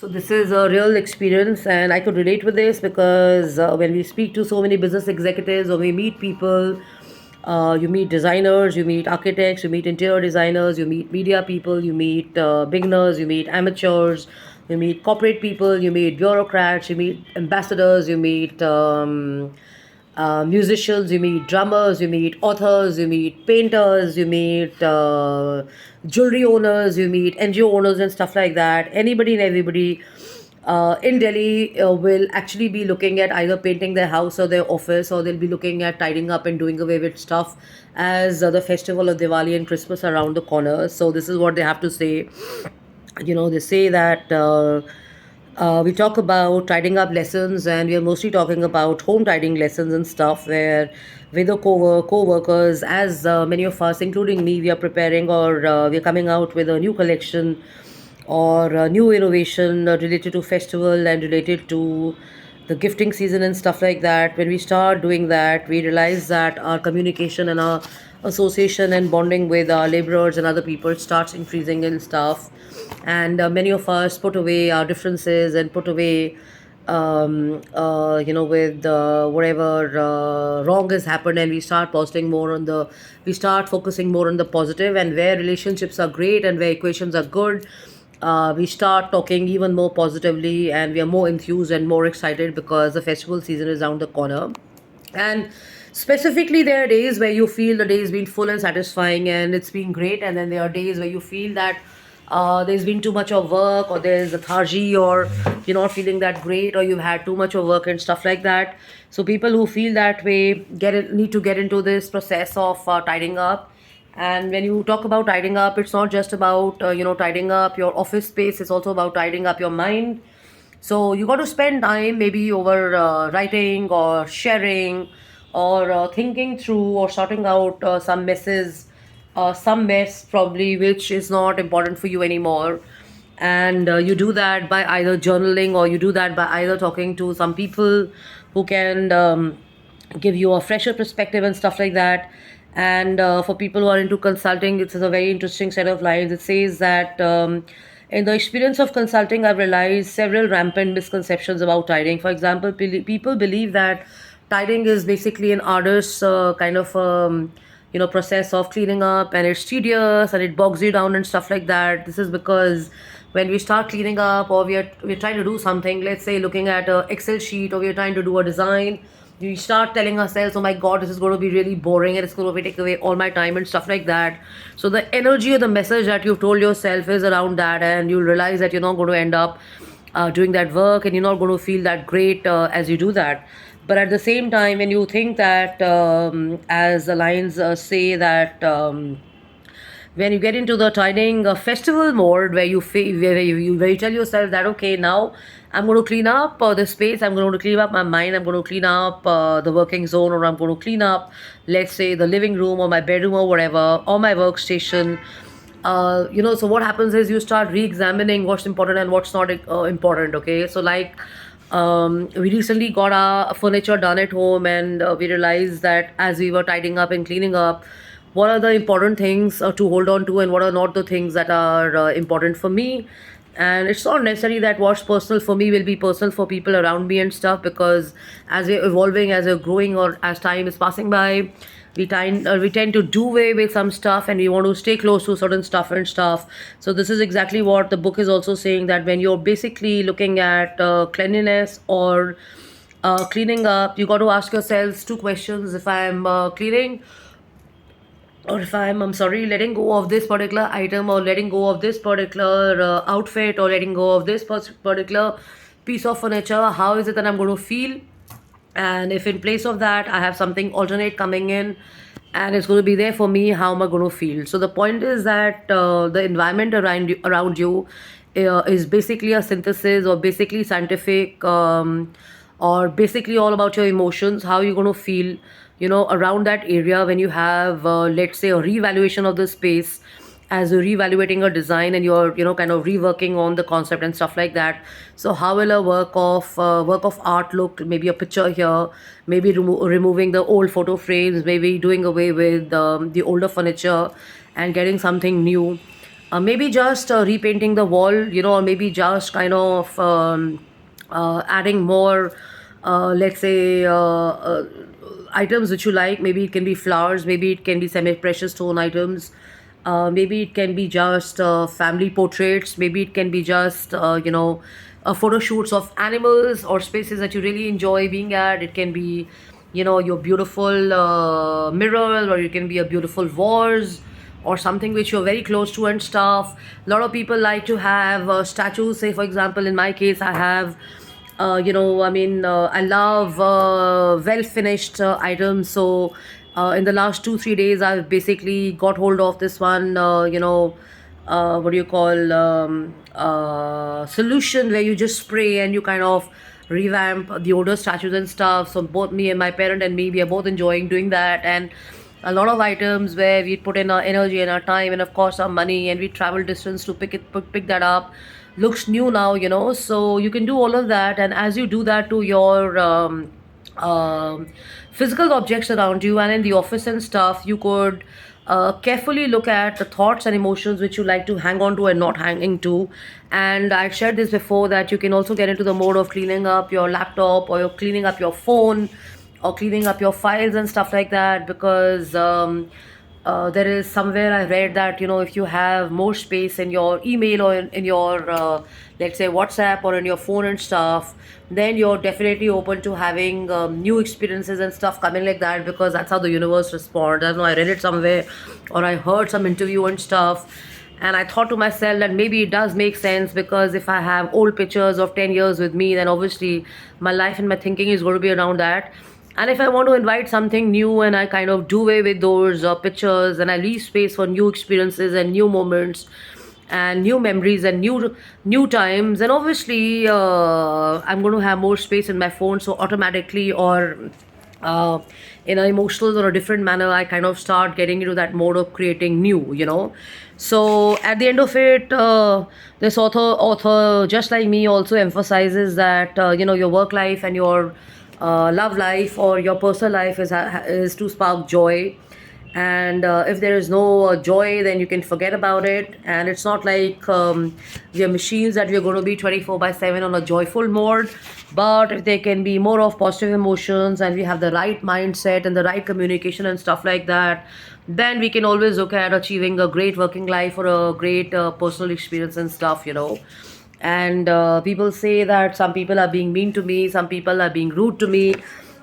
So this is a real experience, and I could relate with this because when we speak to so many business executives or we meet people, you meet designers, you meet architects, you meet interior designers, you meet media people, you meet beginners, you meet amateurs, you meet corporate people, you meet bureaucrats, you meet ambassadors, you meet musicians, you meet drummers, you meet authors, you meet painters, you meet jewelry owners, you meet NGO owners, and stuff like that. Anybody and everybody in Delhi will actually be looking at either painting their house or their office, or they'll be looking at tidying up and doing away with stuff as the festival of Diwali and Christmas are around the corner. So, this is what they have to say. They say that. We talk about tidying up lessons, and we are mostly talking about home tidying lessons and stuff where with the co-workers, as many of us, including me, we are preparing or we are coming out with a new collection or a new innovation related to festival and related to the gifting season and stuff like that. When we start doing that, we realize that our communication and our association and bonding with our laborers and other people starts increasing and stuff. And many of us put away our differences and put away with whatever wrong has happened, and we start focusing more on the positive, and where relationships are great and where equations are good, we start talking even more positively, and we are more enthused and more excited because the festival season is around the corner. And specifically, there are days where you feel the day has been full and satisfying and it's been great, and then there are days where you feel that there's been too much of work, or there's lethargy, or you're not feeling that great, or you've had too much of work and stuff like that. So people who feel that way need to get into this process of tidying up. And when you talk about tidying up, it's not just about tidying up your office space, it's also about tidying up your mind. So you got to spend time maybe over writing or sharing or thinking through or sorting out some mess probably which is not important for you anymore. And you do that by either journaling, or you do that by either talking to some people who can give you a fresher perspective and stuff like that. And for people who are into consulting, it's a very interesting set of lines. It says that in the experience of consulting, I've realized several rampant misconceptions about tidying. For example, people believe that tidying is basically an arduous kind of process of cleaning up, and it's tedious and it bogs you down and stuff like that. This is because when we start cleaning up, or we're trying to do something, let's say looking at a Excel sheet, or we're trying to do a design, we start telling ourselves, oh my god, this is going to be really boring and it's going to take away all my time and stuff like that. So the energy or the message that you've told yourself is around that, and you'll realize that you're not going to end up doing that work, and you're not going to feel that great as you do that. But at the same time, when you think that as the lines say that when you get into the tidying festival mode, where where you tell yourself that, okay, now I'm going to clean up the space, I'm going to clean up my mind, I'm going to clean up the working zone, or I'm going to clean up, let's say, the living room or my bedroom or whatever, or my workstation. So what happens is you start re-examining what's important and what's not important. Okay, so like we recently got our furniture done at home, and we realized that as we were tidying up and cleaning up, what are the important things to hold on to, and what are not the things that are important for me. And it's not necessary that what's personal for me will be personal for people around me and stuff, because as we're evolving, as we're growing, or as time is passing by, we tend to do away with some stuff, and we want to stay close to certain stuff and stuff. So this is exactly what the book is also saying, that when you're basically looking at cleanliness or cleaning up, you got to ask yourselves two questions. If I'm cleaning, or if I'm sorry, letting go of this particular item, or letting go of this particular outfit, or letting go of this particular piece of furniture, how is it that I'm going to feel? And if in place of that I have something alternate coming in and it's going to be there for me, how am I going to feel? So the point is that the environment around you is basically a synthesis, or basically scientific, or basically all about your emotions, how you're going to feel around that area when you have let's say a reevaluation of the space, as you're reevaluating a design, and you're kind of reworking on the concept and stuff like that. So how will a work of art look? Maybe a picture here, maybe removing the old photo frames, maybe doing away with the older furniture and getting something new. maybe just repainting the wall, or maybe just kind of adding more, let's say, items which you like. Maybe it can be flowers, maybe it can be semi-precious stone items, maybe it can be just family portraits, maybe it can be just, photo shoots of animals or spaces that you really enjoy being at. It can be, your beautiful mirror, or it can be a beautiful vase or something which you're very close to and stuff. A lot of people like to have statues. Say, for example, in my case, I have, I love well finished items. So, in the last 2 3 days, I've basically got hold of this one, what do you call, solution where you just spray and you kind of revamp the older statues and stuff. So both me and my parent and me, we are both enjoying doing that. And a lot of items where we put in our energy and our time and of course our money, and we travel distance to pick that up, looks new now, so you can do all of that. And as you do that to your um, physical objects around you and in the office and stuff, you could carefully look at the thoughts and emotions which you like to hang on to and not hanging to. And I shared this before, that you can also get into the mode of cleaning up your laptop, or you're cleaning up your phone, or cleaning up your files and stuff like that. Because there is somewhere I read that, if you have more space in your email or in your let's say WhatsApp or in your phone and stuff, then you're definitely open to having new experiences and stuff coming like that, because that's how the universe responds. I don't know, I read it somewhere or I heard some interview and stuff, and I thought to myself that maybe it does make sense. Because if I have old pictures of 10 years with me, then obviously my life and my thinking is going to be around that. And if I want to invite something new, and I kind of do away with those pictures, and I leave space for new experiences and new moments and new memories and new times, and obviously I'm going to have more space in my phone. So automatically, or uh, in an emotional or a different manner, I kind of start getting into that mode of creating new. So at the end of it, this author just like me also emphasizes that, your work life and your love life or your personal life is to spark joy. And if there is no joy, then you can forget about it. And it's not like we are machines that we are going to be 24/7 on a joyful mode. But if there can be more of positive emotions, and we have the right mindset and the right communication and stuff like that, then we can always look at achieving a great working life or a great personal experience and stuff. And people say that some people are being mean to me, some people are being rude to me,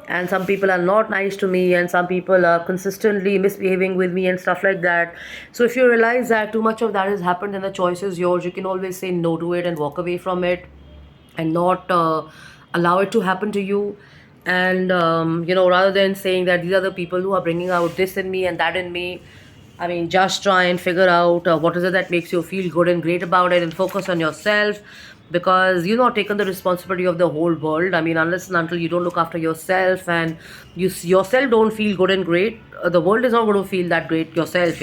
and some people are not nice to me, and some people are consistently misbehaving with me and stuff like that. So if you realize that too much of that has happened and the choice is yours, you can always say no to it and walk away from it, and not allow it to happen to you. And rather than saying that these are the people who are bringing out this in me and that in me, I mean, just try and figure out what is it that makes you feel good and great about it, and focus on yourself. Because you're not taking the responsibility of the whole world. I mean, unless and until you don't look after yourself, and yourself don't feel good and great, the world is not going to feel that great yourself.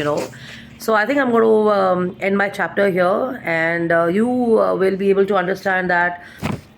So I think I'm going to end my chapter here, and you will be able to understand that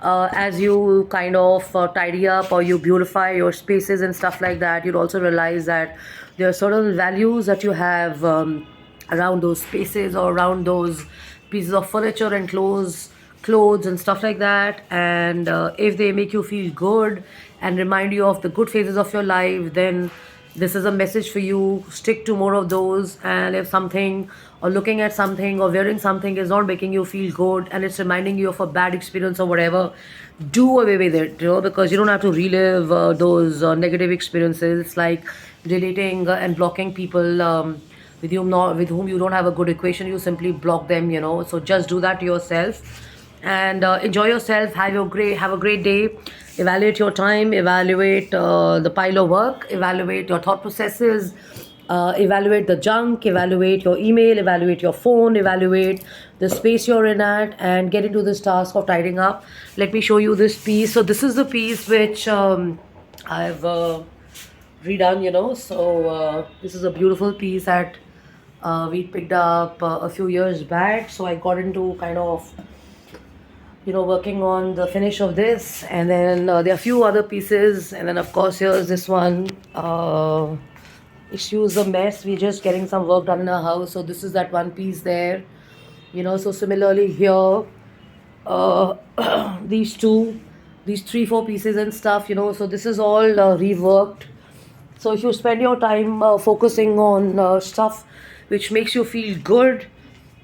as you kind of tidy up or you beautify your spaces and stuff like that, you'll also realize that there are certain values that you have around those spaces or around those pieces of furniture and clothes and stuff like that. And if they make you feel good and remind you of the good phases of your life, then this is a message for you. Stick to more of those. And if something, or looking at something or wearing something, is not making you feel good and it's reminding you of a bad experience or whatever, do away with it, because you don't have to relive those negative experiences. It's like deleting and blocking people with whom you don't have a good equation. You simply block them. So just do that to yourself, and enjoy yourself. Have a great day. Evaluate your time, evaluate the pile of work, evaluate your thought processes, evaluate the junk, evaluate your email, evaluate your phone, evaluate the space you're in at, and get into this task of tidying up. Let me show you this piece. So this is the piece which I've redone. So this is a beautiful piece that we picked up a few years back. So I got into kind of working on the finish of this, and then there are a few other pieces, and then of course here's this one. Issues a mess. We're just getting some work done in our house. So this is that one piece there. So similarly here, uh, these two, these three, four pieces and stuff, so this is all reworked. So if you spend your time focusing on stuff which makes you feel good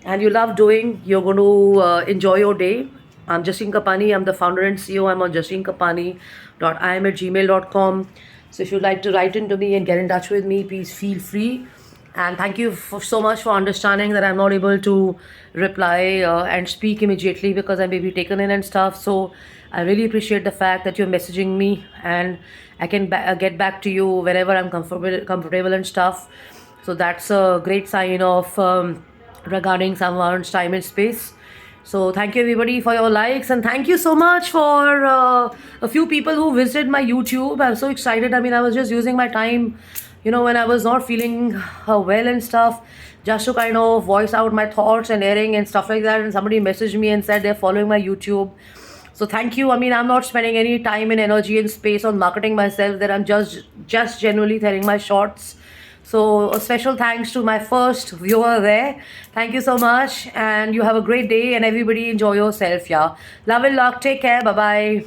and you love doing, you're going to enjoy your day. I'm Jasleen Kapani. I'm the founder and CEO. I'm on jaseenkapani.im@gmail.com. So if you'd like to write into me and get in touch with me, please feel free. And thank you so much for understanding that I'm not able to reply and speak immediately because I may be taken in and stuff. So I really appreciate the fact that you're messaging me, and I can get back to you whenever I'm comfortable and stuff. So that's a great sign of regarding someone's time and space. So thank you everybody for your likes, and thank you so much for a few people who visited my YouTube. I'm so excited. I mean, I was just using my time, when I was not feeling well and stuff, just to kind of voice out my thoughts and airing and stuff like that. And somebody messaged me and said they're following my YouTube. So thank you. I mean, I'm not spending any time and energy and space on marketing myself. That I'm just genuinely telling my shorts. So a special thanks to my first viewer there. Thank you so much, and you have a great day. And everybody enjoy yourself. Yeah, love and luck. Take care. Bye bye.